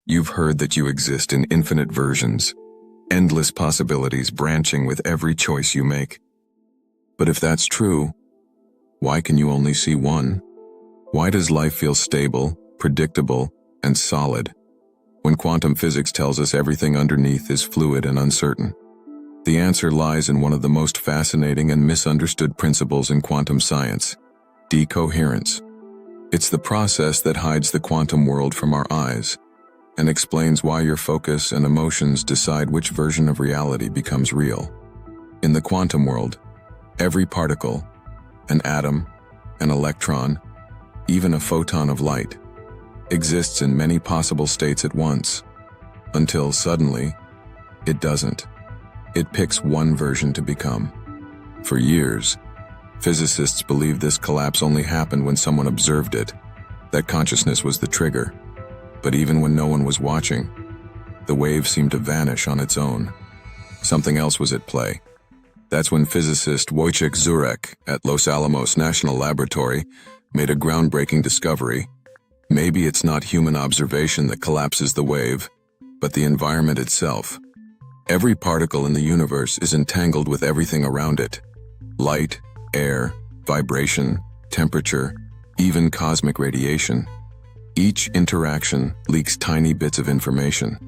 You've heard that you exist in infinite versions, endless possibilities branching with every choice you make. But if that's true, why can you only see one? Why does life feel stable, predictable, and solid, when quantum physics tells us everything underneath is fluid and uncertain? The answer lies in one of the most fascinating and misunderstood principles in quantum science: decoherence. It's the process that hides the quantum world from our eyes and explains why your focus and emotions decide which version of reality becomes real. In the quantum world, every particle, an atom, an electron, even a photon of light, exists in many possible states at once, until suddenly, it doesn't. It picks one version to become. For years, physicists believed this collapse only happened when someone observed it, that consciousness was the trigger. But even when no one was watching, the wave seemed to vanish on its own. Something else was at play. That's when physicist Wojciech Zurek at Los Alamos National Laboratory made a groundbreaking discovery. Maybe it's not human observation that collapses the wave, but the environment itself. Every particle in the universe is entangled with everything around it: light, air, vibration, temperature, even cosmic radiation. Each interaction leaks tiny bits of information,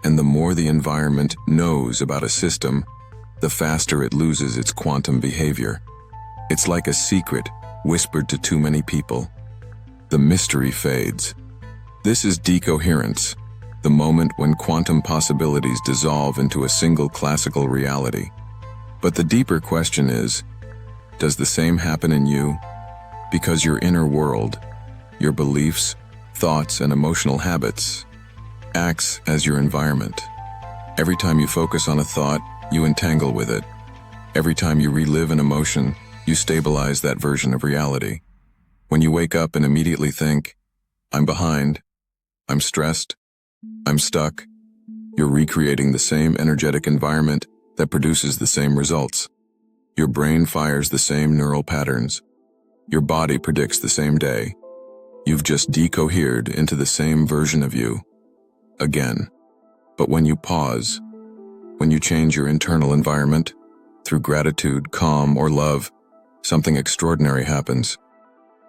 and the more the environment knows about a system, the faster it loses its quantum behavior. It's like a secret whispered to too many people. The mystery fades. This is decoherence, the moment when quantum possibilities dissolve into a single classical reality. But the deeper question is, does the same happen in you? Because your inner world, your beliefs, thoughts, and emotional habits, acts as your environment. Every time you focus on a thought, you entangle with it. Every time you relive an emotion, you stabilize that version of reality. When you wake up and immediately think, "I'm behind, I'm stressed, I'm stuck," you're recreating the same energetic environment that produces the same results. Your brain fires the same neural patterns. Your body predicts the same day. You've just decohered into the same version of you, again. But when you pause, when you change your internal environment, through gratitude, calm, or love, something extraordinary happens.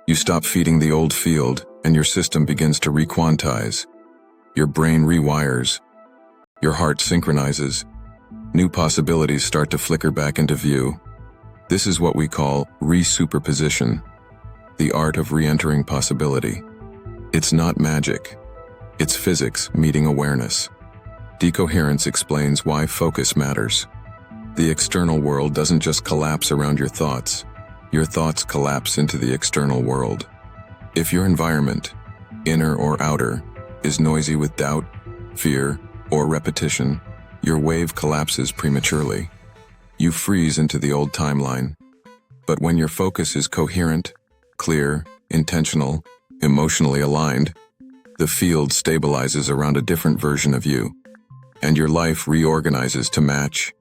You stop feeding the old field, and your system begins to re-quantize. Your brain rewires. Your heart synchronizes. New possibilities start to flicker back into view. This is what we call re-superposition, the art of re-entering possibility. It's not magic. It's physics meeting awareness. Decoherence explains why focus matters. The external world doesn't just collapse around your thoughts collapse into the external world. If your environment, inner or outer, is noisy with doubt, fear, or repetition, your wave collapses prematurely. You freeze into the old timeline. But when your focus is coherent, clear, intentional, emotionally aligned, the field stabilizes around a different version of you, and your life reorganizes to match.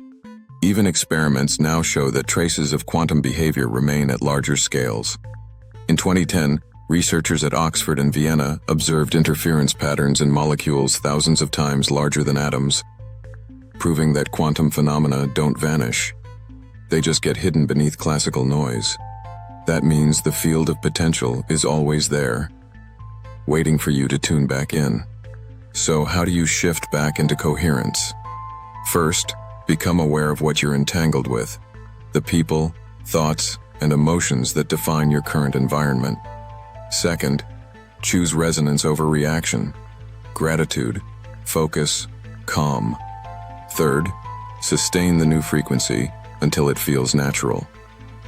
Even experiments now show that traces of quantum behavior remain at larger scales. In 2010, researchers at Oxford and Vienna observed interference patterns in molecules thousands of times larger than atoms, proving that quantum phenomena don't vanish. They just get hidden beneath classical noise. That means the field of potential is always there, waiting for you to tune back in. So how do you shift back into coherence? First, become aware of what you're entangled with, the people, thoughts, and emotions that define your current environment. Second, choose resonance over reaction, gratitude, focus, calm. Third, sustain the new frequency until it feels natural.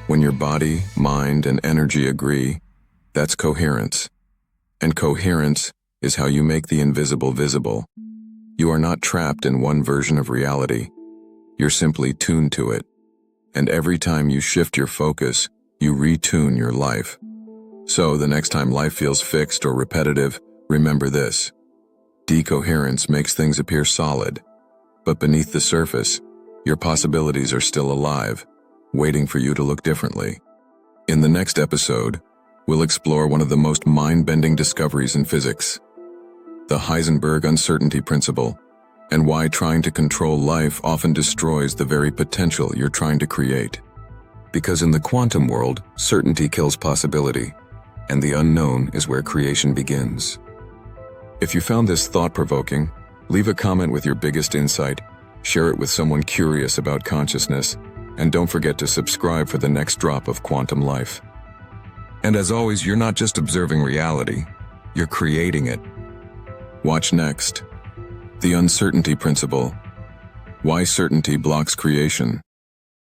When your body, mind, and energy agree, that's coherence. And coherence is how you make the invisible visible. You are not trapped in one version of reality. You're simply tuned to it. And every time you shift your focus, you retune your life. So the next time life feels fixed or repetitive, remember this: decoherence makes things appear solid, but beneath the surface, your possibilities are still alive, waiting for you to look differently. In the next episode, we'll explore one of the most mind-bending discoveries in physics: the Heisenberg uncertainty principle, and why trying to control life often destroys the very potential you're trying to create. Because in the quantum world, certainty kills possibility, and the unknown is where creation begins. If you found this thought-provoking, leave a comment with your biggest insight, share it with someone curious about consciousness, and don't forget to subscribe for the next drop of quantum life. And as always, you're not just observing reality, you're creating it. Watch next. The uncertainty principle. Why certainty blocks creation.